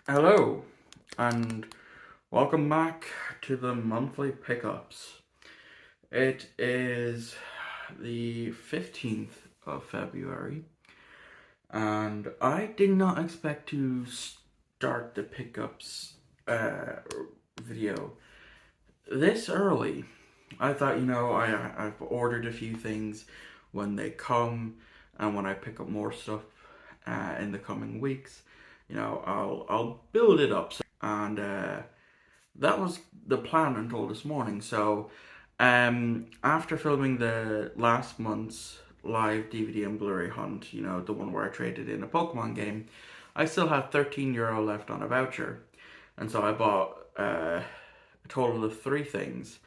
Hello, and welcome back to the monthly pickups. It is the 15th of February, and I did not expect to start the pickups video this early. I thought, I've ordered a few things when they come, and when I pick up more stuff in the coming weeks, I'll build it up. And that was the plan until this morning. So, after filming the last month's live DVD and Blu-ray hunt, the one where I traded in a Pokemon game, I still had €13 left on a voucher, and so I bought a total of three things: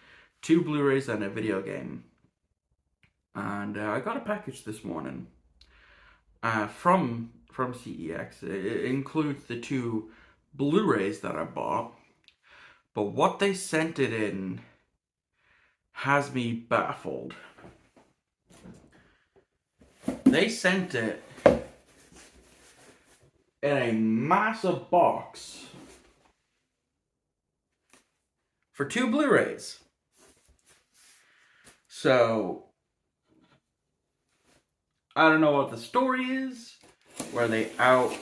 two Blu-rays and a video game. And I got a package this morning from CEX. It includes the two Blu-rays that I bought, but what they sent it in has me baffled. They sent it in a massive box for two Blu-rays. So, I don't know what the story is. Were they out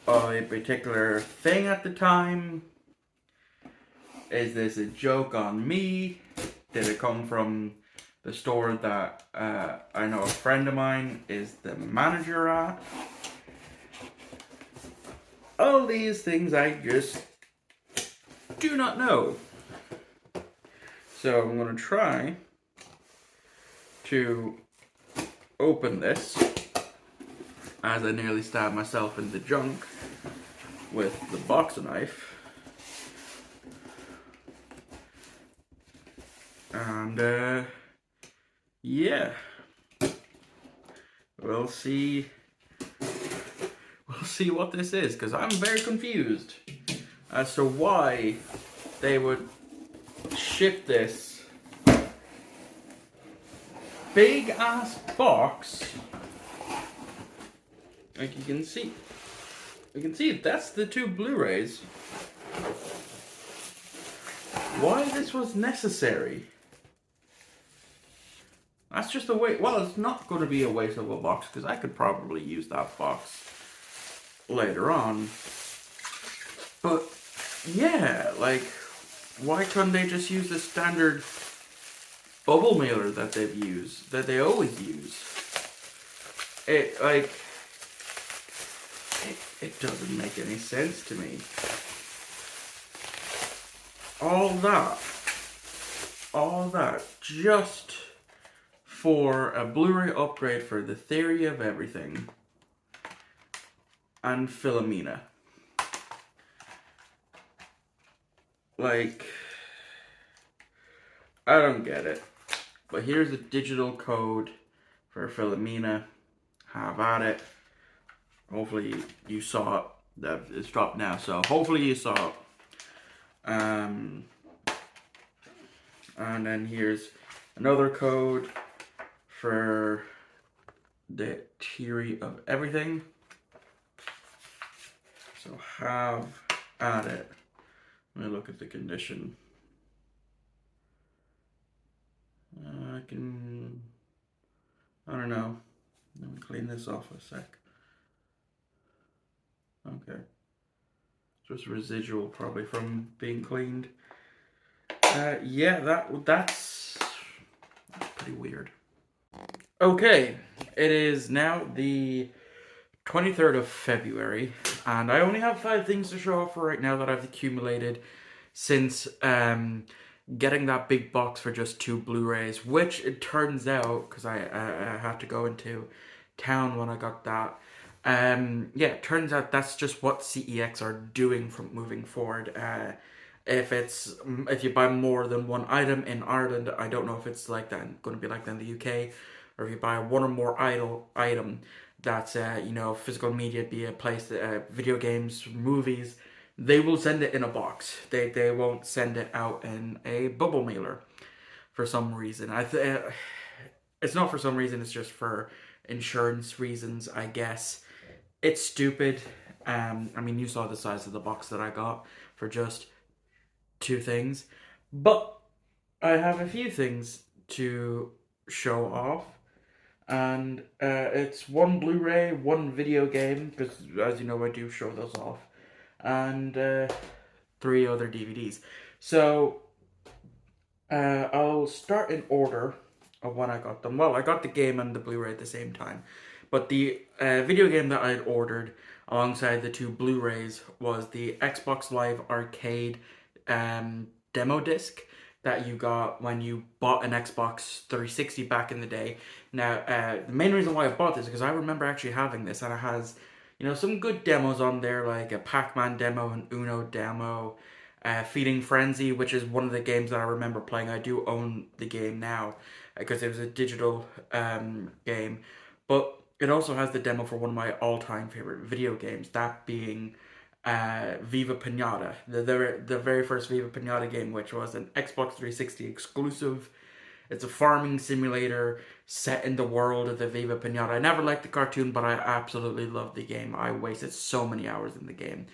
of a particular thing at the time? Is this a joke on me? Did it come from the store that I know a friend of mine is the manager at? All these things I just do not know. So I'm going to try to open this, as I nearly stabbed myself in the junk with the boxing knife. And yeah, we'll see what this is, because I'm very confused as to why they would ship this big ass box. Like you can see that's the two Blu-rays. Why this was necessary? That's just a waste. Well, it's not going to be a waste of a box, because I could probably use that box later on. But yeah, like, why couldn't they just use the standard bubble mailer that they always use? It doesn't make any sense to me. All that just for a Blu-ray upgrade for The Theory of Everything and Philomena. Like, I don't get it. But here's a digital code for Philomena. Have at it. Hopefully you saw it. That it's dropped now, so hopefully you saw it. And then here's another code for The Theory of Everything. So have at it. Let me look at the condition. I don't know. Let me clean this off a sec. Okay. Just residual probably from being cleaned. Yeah, that's pretty weird. Okay, it is now the 23rd of February, and I only have 5 things to show off for right now that I've accumulated since getting that big box for just 2 Blu-rays, which it turns out, because I had to go into town when I got that. Yeah, it turns out that's just what CEX are doing from moving forward. If you buy more than one item in Ireland, I don't know if it's like that, going to be like that in the UK, or if you buy one or more item that's physical media, be it video games, movies, they will send it in a box. They won't send it out in a bubble mailer for some reason. It's not for some reason. It's just for insurance reasons, I guess. It's stupid. I mean, you saw the size of the box that I got for just two things, but I have a few things to show off, and it's one Blu-ray, one video game, because as you know, I do show those off, and three other DVDs. So I'll start in order of when I got them. Well, I got the game and the Blu-ray at the same time, but the video game that I had ordered alongside the two Blu-rays was the Xbox Live Arcade demo disc that you got when you bought an Xbox 360 back in the day. Now, the main reason why I bought this is because I remember actually having this, and it has, you know, some good demos on there, like a Pac-Man demo, an Uno demo, Feeding Frenzy, which is one of the games that I remember playing. I do own the game now because it was a digital game, but it also has the demo for one of my all-time favorite video games, that being Viva Pinata, the very first Viva Pinata game, which was an Xbox 360 exclusive. It's a farming simulator set in the world of the Viva Pinata. I never liked the cartoon, but I absolutely loved the game. I wasted so many hours in the game.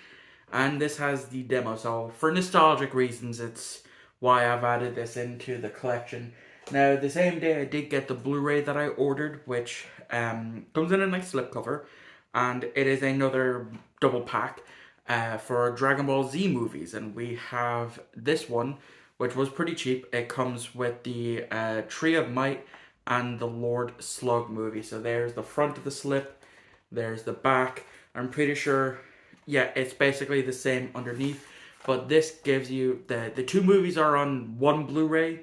And this has the demo, so for nostalgic reasons, it's why I've added this into the collection. Now, the same day I did get the Blu-ray that I ordered, which comes in a nice slipcover, and it is another double pack for Dragon Ball Z movies, and we have this one, which was pretty cheap. It comes with the Tree of Might and the Lord Slug movie. So there's the front of the slip, there's the back. I'm pretty sure, yeah, it's basically the same underneath, but this gives you, the two movies are on one Blu-ray,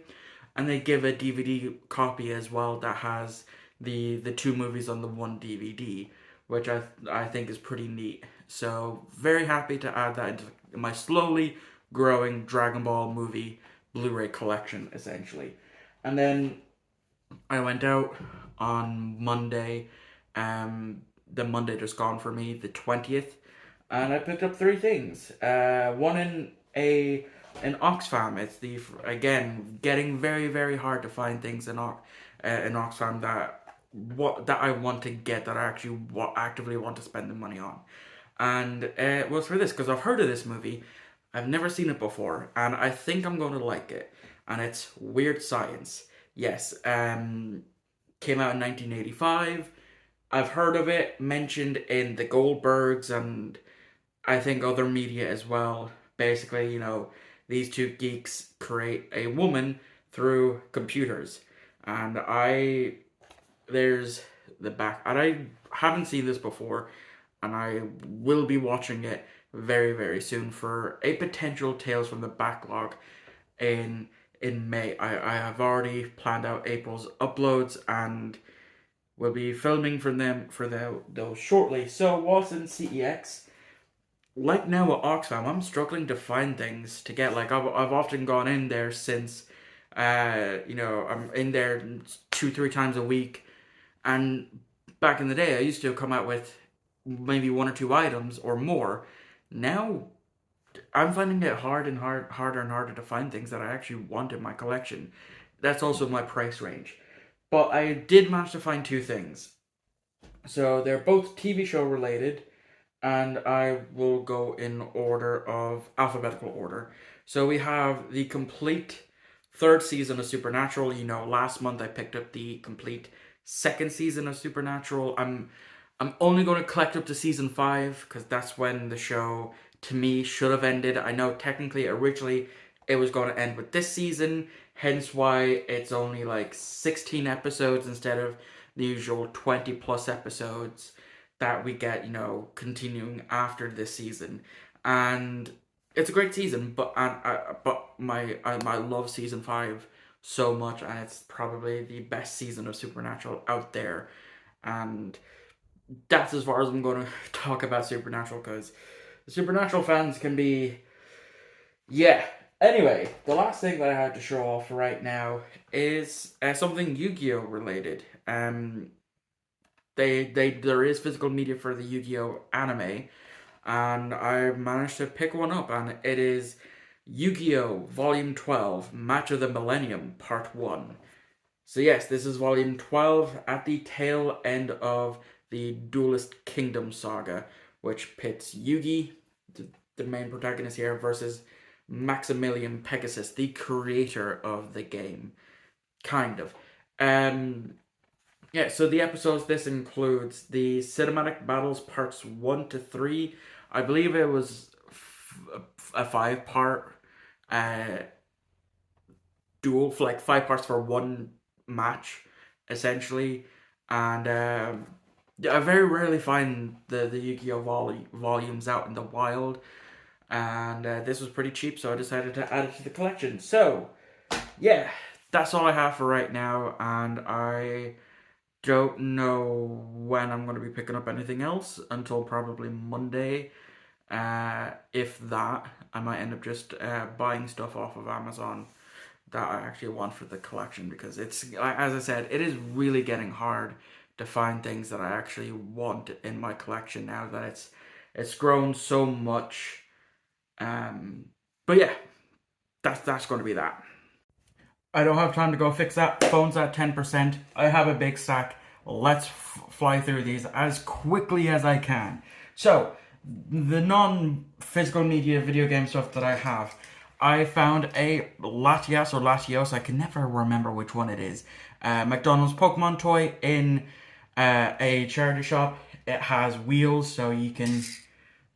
and they give a DVD copy as well that has the two movies on the one DVD, which I think is pretty neat. So very happy to add that into my slowly growing Dragon Ball movie Blu-ray collection, essentially. And then I went out on Monday, the Monday just gone for me, the 20th, and I picked up three things. One in Oxfam. It's again getting very, very hard to find things in Oxfam that I want to get, that I actually actively want to spend the money on. And it was for this, because I've heard of this movie. I've never seen it before, and I think I'm going to like it. And it's Weird Science. Yes, came out in 1985. I've heard of it mentioned in The Goldbergs and I think other media as well. Basically, you know, these two geeks create a woman through computers. And there's the back, and I haven't seen this before, and I will be watching it very, very soon for a potential Tales from the Backlog in May. I have already planned out April's uploads, and we'll be filming for those shortly. So whilst in CEX, like now at Oxfam, I'm struggling to find things to get. Like I've often gone in there since, you know, I'm in there 2-3 times a week, and back in the day I used to come out with maybe 1 or 2 items or more. Now I'm finding it harder and harder to find things that I actually want in my collection. That's also my price range. But I did manage to find 2 things. So they're both TV show related, and I will go in order of alphabetical order. So we have the complete 3rd season of Supernatural. You know, last month I picked up the complete 2nd season of Supernatural. I'm only going to collect up to season 5 because that's when the show, to me, should have ended. I know technically originally it was going to end with this season, hence why it's only like 16 episodes instead of the usual 20 plus episodes that we get, you know, continuing after this season. And it's a great season, but I love season 5 so much, and it's probably the best season of Supernatural out there. And that's as far as I'm going to talk about Supernatural, because the Supernatural fans can be, yeah. Anyway, the last thing that I had to show off right now is something Yu-Gi-Oh related. There is physical media for the Yu-Gi-Oh anime, and I managed to pick one up, and it is Yu-Gi-Oh! Volume 12, Match of the Millennium, Part 1. So yes, this is Volume 12 at the tail end of the Duelist Kingdom saga, which pits Yugi, the main protagonist here, versus Maximilian Pegasus, the creator of the game. Kind of. Yeah, so the episodes, this includes the cinematic battles parts 1 to 3. I believe it was a 5-part duel, like 5 parts for one match, essentially. And I very rarely find the Yu-Gi-Oh! Volumes out in the wild. And this was pretty cheap, so I decided to add it to the collection. So, yeah, that's all I have for right now. And I don't know when I'm going to be picking up anything else until probably Monday. If that, I might end up just buying stuff off of Amazon that I actually want for the collection, because it's, as I said, it is really getting hard to find things that I actually want in my collection now that it's grown so much. But yeah, that's going to be that. I don't have time to go fix that. Phone's at 10%. I have a big stack. Let's fly through these as quickly as I can. So, the non-physical media video game stuff that I have, I found a Latias or Latios, I can never remember which one it is, McDonald's Pokemon toy in a charity shop. It has wheels so you can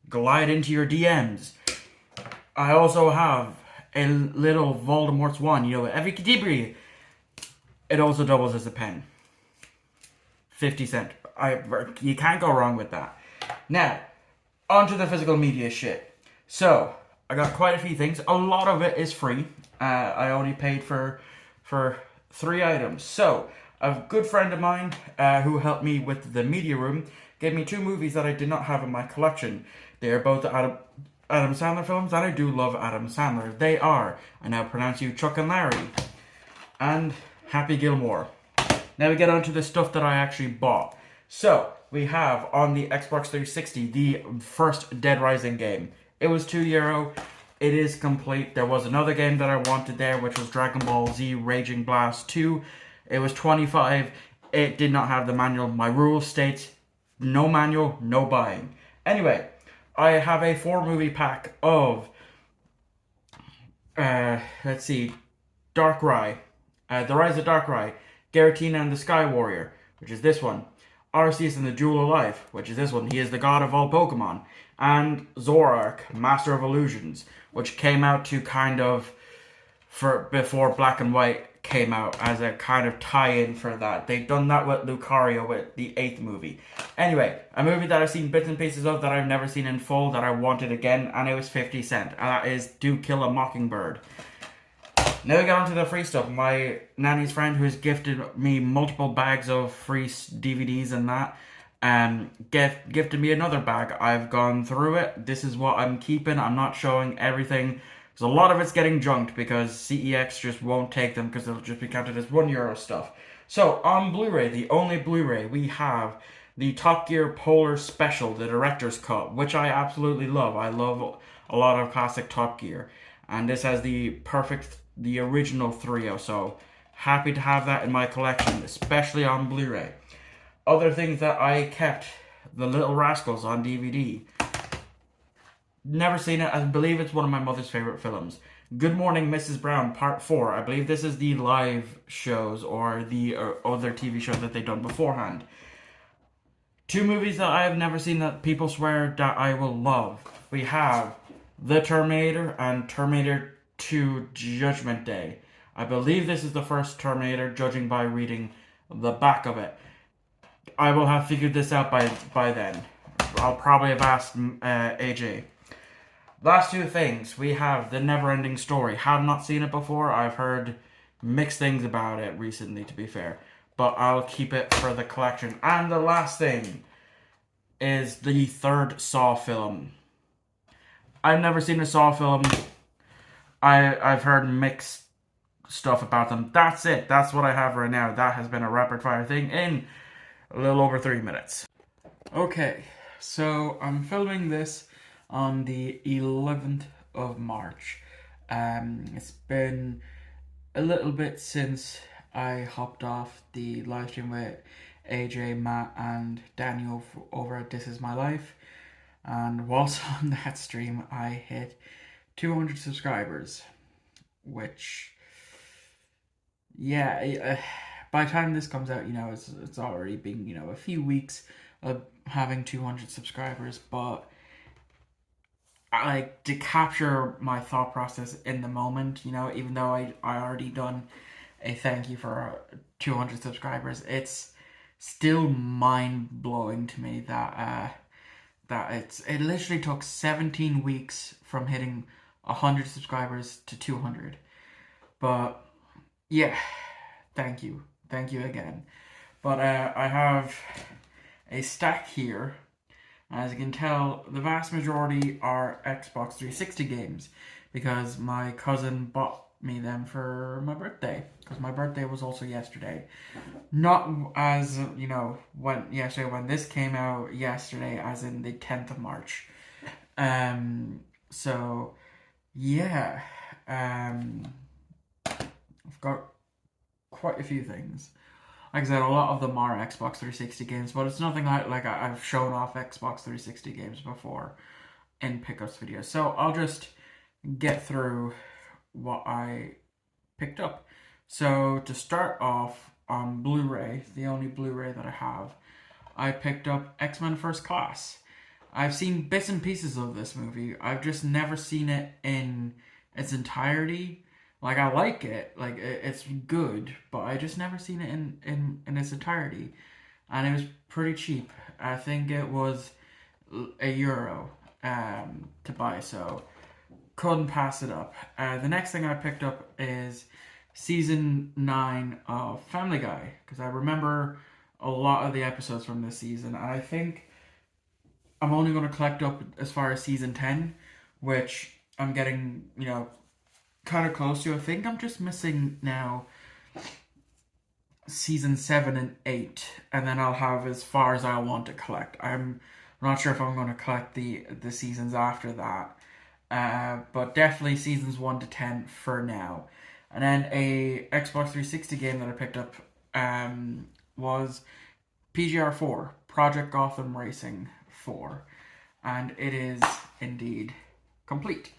glide into your DMs. I also have a little Voldemort's wand, every Kadibri. It also doubles as a pen. 50 cents. You can't go wrong with that. Now, onto the physical media shit. So, I got quite a few things. A lot of it is free. I only paid for 3 items. So, a good friend of mine who helped me with the media room gave me 2 movies that I did not have in my collection. They are both Adam Sandler films, and I do love Adam Sandler. They are, I now pronounce you Chuck and Larry, and Happy Gilmore. Now we get on to the stuff that I actually bought. So, we have on the Xbox 360 the first Dead Rising game. It was €2. It is complete. There was another game that I wanted there, which was Dragon Ball Z Raging Blast 2. It was $25. It did not have the manual. My rule states, no manual, no buying. Anyway, I have a 4-movie pack of, let's see, Darkrai, The Rise of Darkrai, Giratina and the Sky Warrior, which is this one, Arceus and the Jewel of Life, which is this one, he is the god of all Pokemon, and Zoroark, Master of Illusions, which came out to kind of, before Black and White came out as a kind of tie-in for that. They've done that with Lucario with the 8th movie. Anyway, a movie that I've seen bits and pieces of that I've never seen in full that I wanted again, and it was 50 cents. And that is To Kill a Mockingbird. Now we get on to the free stuff. My nanny's friend, who has gifted me multiple bags of free DVDs and that, gifted me another bag. I've gone through it. This is what I'm keeping. I'm not showing everything. So a lot of it's getting junked because CEX just won't take them because they'll just be counted as €1 stuff. So on Blu-ray, the only Blu-ray, we have the Top Gear Polar Special, the Director's Cut, which I absolutely love. I love a lot of classic Top Gear. And this has the original 3-0. So happy to have that in my collection, especially on Blu-ray. Other things that I kept, The Little Rascals on DVD. Never seen it. I believe it's one of my mother's favorite films. Good Morning, Mrs. Brown, Part 4. I believe this is the live shows or the other TV show that they've done beforehand. 2 movies that I have never seen that people swear that I will love. We have The Terminator and Terminator 2 Judgment Day. I believe this is the first Terminator, judging by reading the back of it. I will have figured this out by then. I'll probably have asked AJ. Last 2 things, we have The Neverending Story. Have not seen it before. I've heard mixed things about it recently, to be fair. But I'll keep it for the collection. And the last thing is the 3rd Saw film. I've never seen a Saw film. I've heard mixed stuff about them. That's it. That's what I have right now. That has been a rapid fire thing in a little over 3 minutes. Okay, so I'm filming this on the 11th of March. It's been a little bit since I hopped off the live stream with AJ, Matt and Daniel over at This Is My Life. And whilst on that stream, I hit 200 subscribers, which, yeah, by the time this comes out, it's already been, a few weeks of having 200 subscribers, but like to capture my thought process in the moment, even though I already done a thank you for 200 subscribers, it's still mind blowing to me that it literally took 17 weeks from hitting 100 subscribers to 200. But yeah, thank you again. But I have a stack here. As you can tell, the vast majority are Xbox 360 games because my cousin bought me them for my birthday, because my birthday was also yesterday. Not as, when this came out yesterday, as in the 10th of March. So yeah, I've got quite a few things. Like I said, a lot of them are Xbox 360 games, but it's nothing like I've shown off Xbox 360 games before in pickups videos. So I'll just get through what I picked up. So to start off, on Blu-ray, the only Blu-ray that I have, I picked up X-Men First Class. I've seen bits and pieces of this movie. I've just never seen it in its entirety. Like, I like it, like it's good, but I just never seen it in its entirety, and it was pretty cheap. I think it was €1 to buy, so couldn't pass it up. The next thing I picked up is season 9 of Family Guy, because I remember a lot of the episodes from this season, and I think I'm only going to collect up as far as season 10, which I'm getting, kind of close to. I think I'm just missing now season 7 and 8, and then I'll have as far as I want to collect. I'm not sure if I'm going to collect the seasons after that, but definitely seasons 1 to 10 for now. And then a Xbox 360 game that I picked up was PGR4, Project Gotham Racing 4, and it is indeed complete,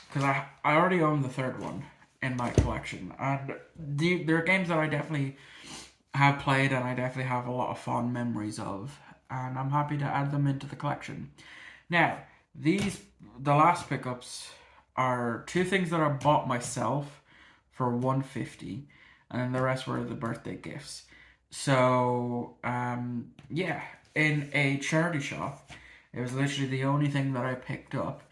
because I already own the third one in my collection, and there are games that I definitely have played and I definitely have a lot of fond memories of, and I'm happy to add them into the collection. Now, the last pickups are two things that I bought myself for $150, and then the rest were the birthday gifts. So, yeah, in a charity shop, it was literally the only thing that I picked up.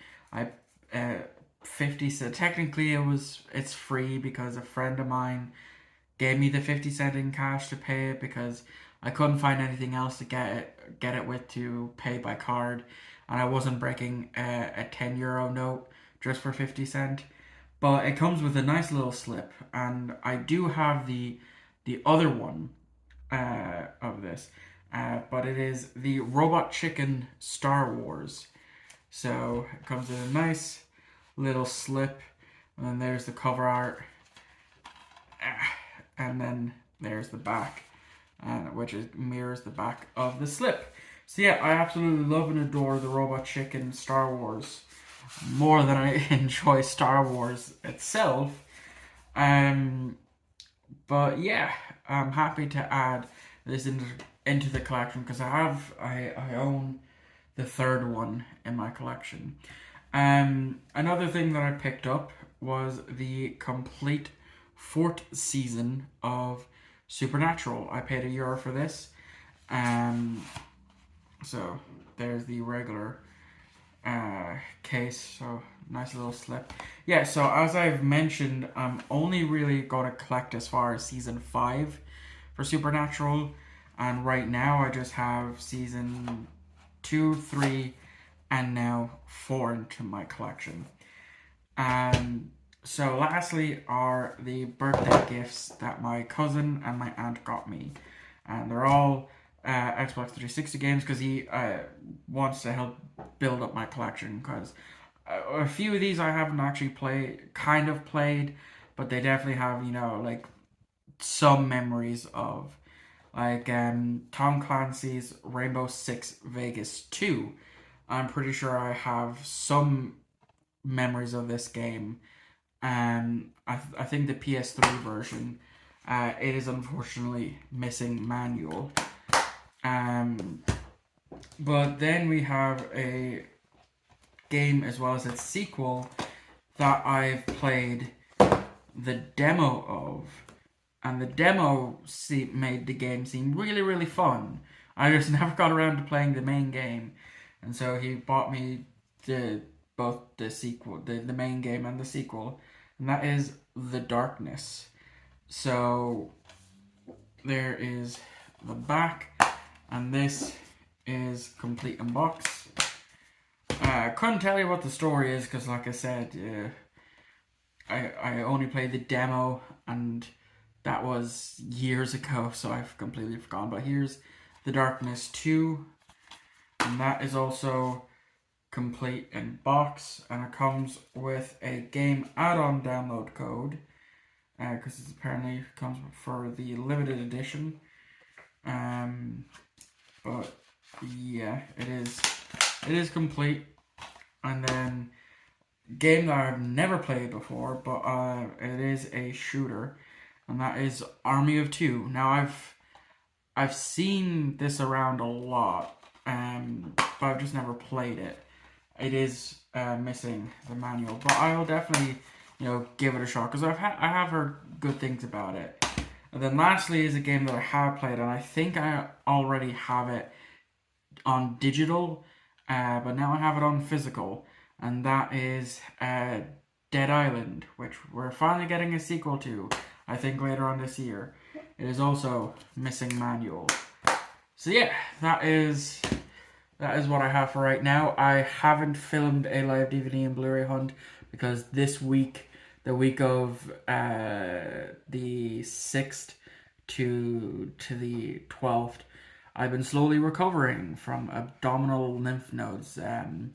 50 cents. Technically, it's free because a friend of mine gave me the 50 cent in cash to pay it, because I couldn't find anything else to get it with to pay by card, and I wasn't breaking a €10 note just for 50 cent. But it comes with a nice little slip, and I do have the other one of this, but it is the Robot Chicken Star Wars. So it comes with a nice little slip, and then there's the cover art, and then there's the back, which mirrors the back of the slip. So yeah, I absolutely love and adore the Robot Chicken Star Wars more than I enjoy Star Wars itself. But yeah, I'm happy to add this into the collection, because I own the third one in my collection. Another thing that I picked up was the complete 4th season of Supernatural. I paid €1 for this. So there's the regular case, so nice little slip. Yeah, so as I've mentioned, I'm only really going to collect as far as season 5 for Supernatural, and right now I just have season 2, 3, and now 4 into my collection. So lastly are the birthday gifts that my cousin and my aunt got me, and they're all Xbox 360 games, because he wants to help build up my collection, because a few of these I haven't actually played, but they definitely have, like some memories of, like Tom Clancy's Rainbow Six Vegas 2. I'm pretty sure I have some memories of this game. I think the PS3 version, it is unfortunately missing manual. Um, but then we have a game as well as its sequel that I've played the demo of, and the demo made the game seem really, really fun. I just never got around to playing the main game, and so he bought me both the sequel, the main game and the sequel, and that is The Darkness. So there is the back, and this is complete in box. I couldn't tell you what the story is because, like I said, I only played the demo, and that was years ago, so I've completely forgotten. But here's The Darkness 2, and that is also complete in box, and it comes with a game add-on download code, because it apparently comes for the limited edition. But yeah, it is complete. And then game that I've never played before, but it is a shooter, and that is Army of Two. Now I've seen this around a lot, but I've just never played it. It is missing the manual, but I'll definitely give it a shot because I have heard good things about it. And then lastly is a game that I have played, and I think I already have it on digital, but now I have it on physical, and that is Dead Island, which we're finally getting a sequel to, I think later on this year. It is also missing manual. So yeah, that is what I have for right now. I haven't filmed a live DVD and Blu-ray hunt because this week, the week of the 6th to the 12th, I've been slowly recovering from abdominal lymph nodes. But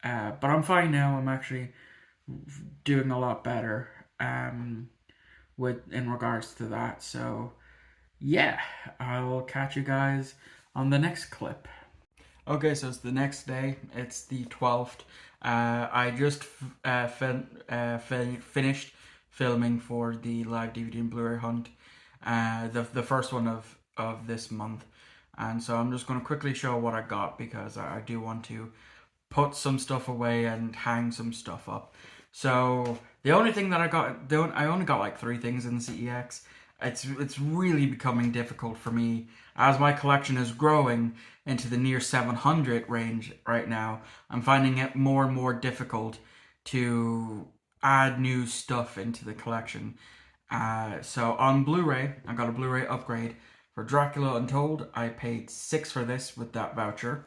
I'm fine now. I'm actually doing a lot better in regards to that. So yeah, I will catch you guys on the next clip. Okay, so it's the next day. It's the 12th. I just finished filming for the live DVD and Blu-ray hunt, the first one of this month, and so I'm just going to quickly show what I got because I do want to put some stuff away and hang some stuff up. So the only thing that I only got like 3 things in the CEX. It's really becoming difficult for me as my collection is growing into the near 700 range right now. I'm finding it more and more difficult to add new stuff into the collection. So on Blu-ray, I got a Blu-ray upgrade for Dracula Untold. I paid $6 for this with that voucher.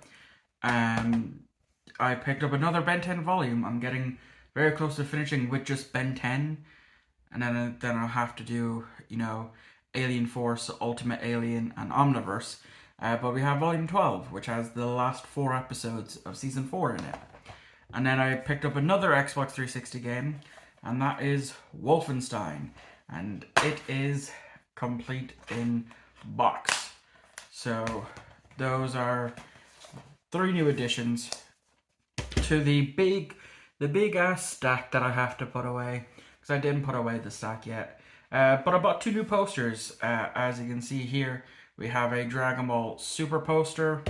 I picked up another Ben 10 volume. I'm getting very close to finishing with just Ben 10. And then I'll have to do, Alien Force, Ultimate Alien, and Omniverse. But we have Volume 12, which has the last 4 episodes of Season 4 in it. And then I picked up another Xbox 360 game, and that is Wolfenstein. And it is complete in box. So those are 3 new additions to the big ass stack that I have to put away. I didn't put away the stack yet. But I bought 2 new posters. As you can see here, we have a Dragon Ball Super poster,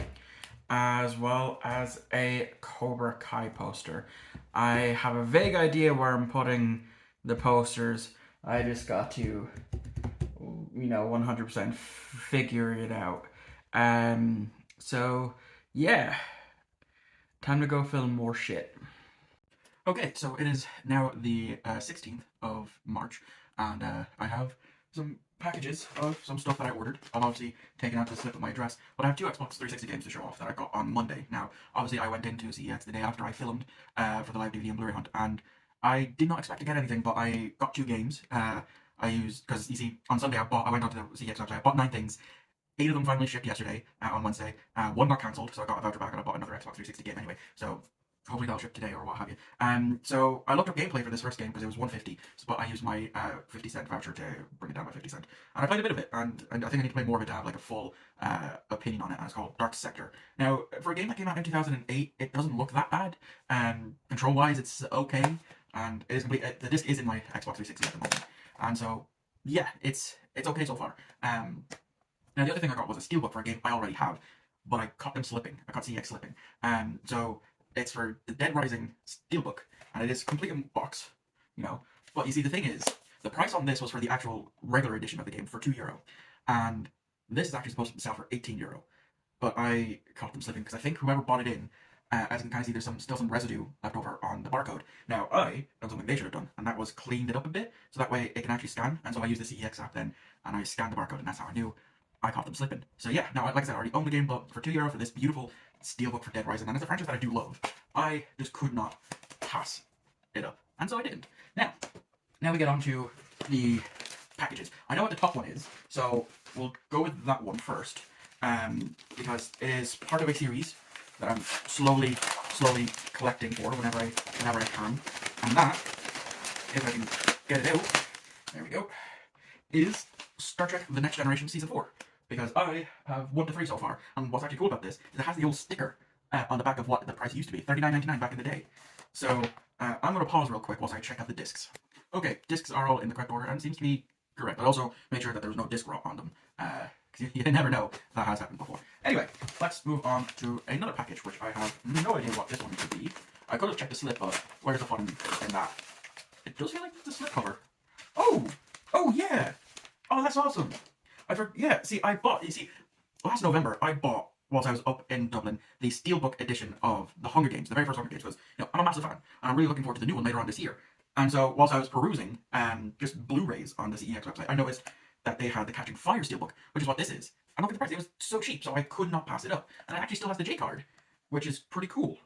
as well as a Cobra Kai poster. I have a vague idea where I'm putting the posters. I just got to, 100% figure it out. So, yeah. Time to go film more shit. Okay, so it is now the 16th of March, and I have some packages of some stuff that I ordered. I'm obviously taking out the slip of my address, but I have 2 Xbox 360 games to show off that I got on Monday. Now, obviously I went into CEX the day after I filmed for the live DVD and Blu-ray hunt, and I did not expect to get anything, but I got 2 games. I used, because you see, on Sunday I went onto the CEX website, I bought 9 things. 8 of them finally shipped yesterday, on Wednesday. 1 got cancelled, so I got a voucher back and I bought another Xbox 360 game anyway, so hopefully that'll ship today or what have you. So I looked up gameplay for this first game because it was $1.50, but I used my 50-cent voucher to bring it down by 50 cents. And I played a bit of it, and I think I need to play more of it to have like a full opinion on it. And it's called Dark Sector. Now, for a game that came out in 2008, it doesn't look that bad. Control-wise, it's okay, and it is complete. The disc is in my Xbox 360 at the moment, and so yeah, it's okay so far. Now the other thing I got was a steelbook for a game I already have, but I caught them slipping. I caught CX slipping. So it's for the Dead Rising steelbook, and it is complete in box, you know. But you see, the thing is, the price on this was for the actual regular edition of the game for €2, and this is actually supposed to sell for €18. But I caught them slipping because I think whoever bought it in, as you can kind of see, there's still some residue left over on the barcode. Now I done something they should have done, and that was cleaned it up a bit so that way it can actually scan. And so I used the CEX app then, and I scanned the barcode, and that's how I knew I caught them slipping. So yeah, now like I said, I already own the game, but for €2 for this beautiful steelbook for Dead Rising, and it's a franchise that I do love, I just could not pass it up, and so I didn't. Now we get on to the packages. I know what the top one is, so we'll go with that one first, because it is part of a series that I'm slowly collecting for whenever I can, and that, if I can get it out, there we go, is Star Trek: The Next Generation Season 4. Because I have 1 to 3 so far, and what's actually cool about this is it has the old sticker on the back of what the price used to be, $39.99 back in the day. So I'm going to pause real quick whilst I check out the discs. Okay, discs are all in the correct order, and it seems to be correct. I also made sure that there was no disc rot on them, because you never know, that has happened before. Anyway, let's move on to another package, which I have no idea what this one could be. I could have checked the slip, but where's the fun in that? It does feel like it's a slip cover. Oh yeah! Oh, that's awesome! Last November, I bought, whilst I was up in Dublin, the Steelbook edition of the Hunger Games, the very first Hunger Games, because, I'm a massive fan, and I'm really looking forward to the new one later on this year. And so, whilst I was perusing, just Blu-rays on the CEX website, I noticed that they had the Catching Fire Steelbook, which is what this is. And look at the price, it was so cheap, so I could not pass it up. And it actually still has the J card, which is pretty cool,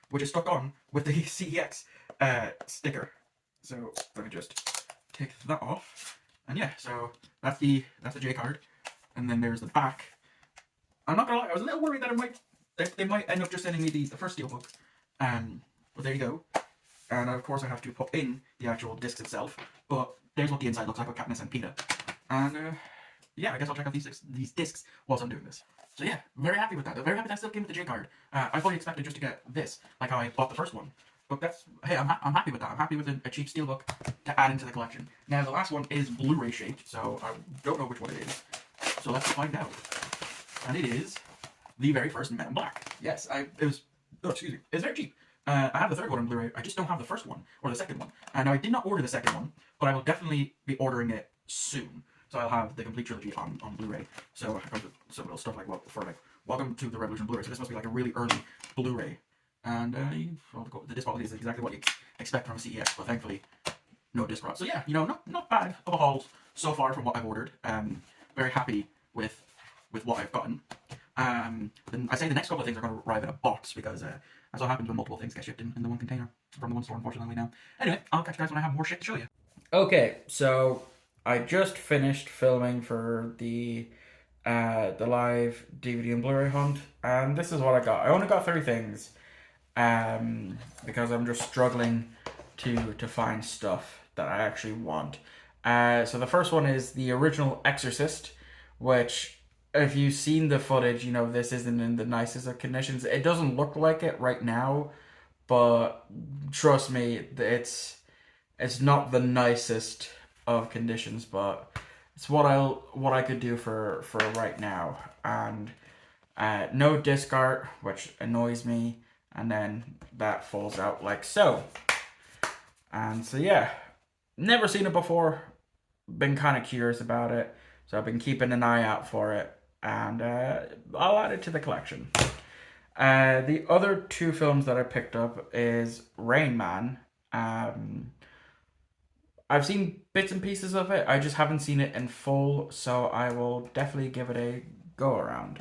which is stuck on with the CEX sticker. So, let me just take that off. And yeah, so that's the J card. And then there's the back. I'm not gonna lie, I was a little worried that they might end up just sending me the first steelbook. But there you go. And of course I have to put in the actual disc itself. But there's what the inside looks like with Katniss and Peeta. And yeah, I guess I'll check out these discs whilst I'm doing this. So yeah, very happy with that. I'm very happy that still came with the J card. I fully expected just to get this, like how I bought the first one. But hey, I'm happy with that. I'm happy with a cheap steelbook to add into the collection. Now the last one is Blu-ray shaped, so I don't know which one it is. So let's find out. And it is the very first Men in Black. Yes, it's very cheap. I have the third one on Blu-ray. I just don't have the first one or the second one. And I did not order the second one, but I will definitely be ordering it soon. So I'll have the complete trilogy on Blu-ray. So I come with some little stuff like Welcome to the Revolution Blu-ray. So this must be like a really early Blu-ray. And the disc quality is exactly what you expect from a CEX, but thankfully no disc rot. So yeah, not bad of a haul so far from what I've ordered. Very happy with what I've gotten. Then I say the next couple of things are going to arrive in a box because that's what happens when multiple things get shipped in the one container from the one store, unfortunately, now. Anyway, I'll catch you guys when I have more shit to show you. Okay, so I just finished filming for the live DVD and Blu-ray hunt, and this is what I got. I only got 3 things because I'm just struggling to find stuff that I actually want. So the first one is the original Exorcist, which, if you've seen the footage, this isn't in the nicest of conditions. It doesn't look like it right now, but trust me, it's not the nicest of conditions, but it's what I could do for right now. And no disc art, which annoys me, and then that falls out like so. And so yeah, never seen it before, been kind of curious about it, so I've been keeping an eye out for it, and I'll add it to the collection. The other 2 films that I picked up is Rain Man. I've seen bits and pieces of it, I just haven't seen it in full, so I will definitely give it a go around.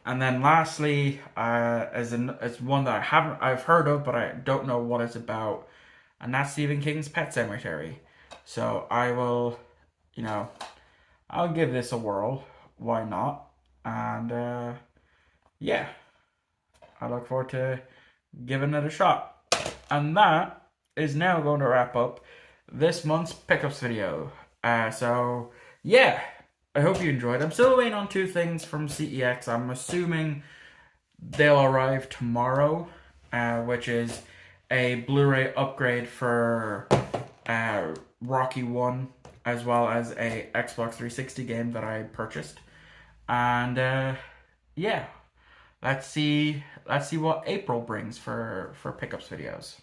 And then lastly, is one that I've heard of, but I don't know what it's about, and that's Stephen King's Pet Sematary. So I will, I'll give this a whirl. Why not? And yeah, I look forward to giving it a shot. And that is now going to wrap up this month's pickups video. So yeah, I hope you enjoyed. I'm still waiting on 2 things from CEX. I'm assuming they'll arrive tomorrow, which is a Blu-ray upgrade for Rocky 1, as well as a Xbox 360 game that I purchased. And yeah, let's see what April brings for pickups videos.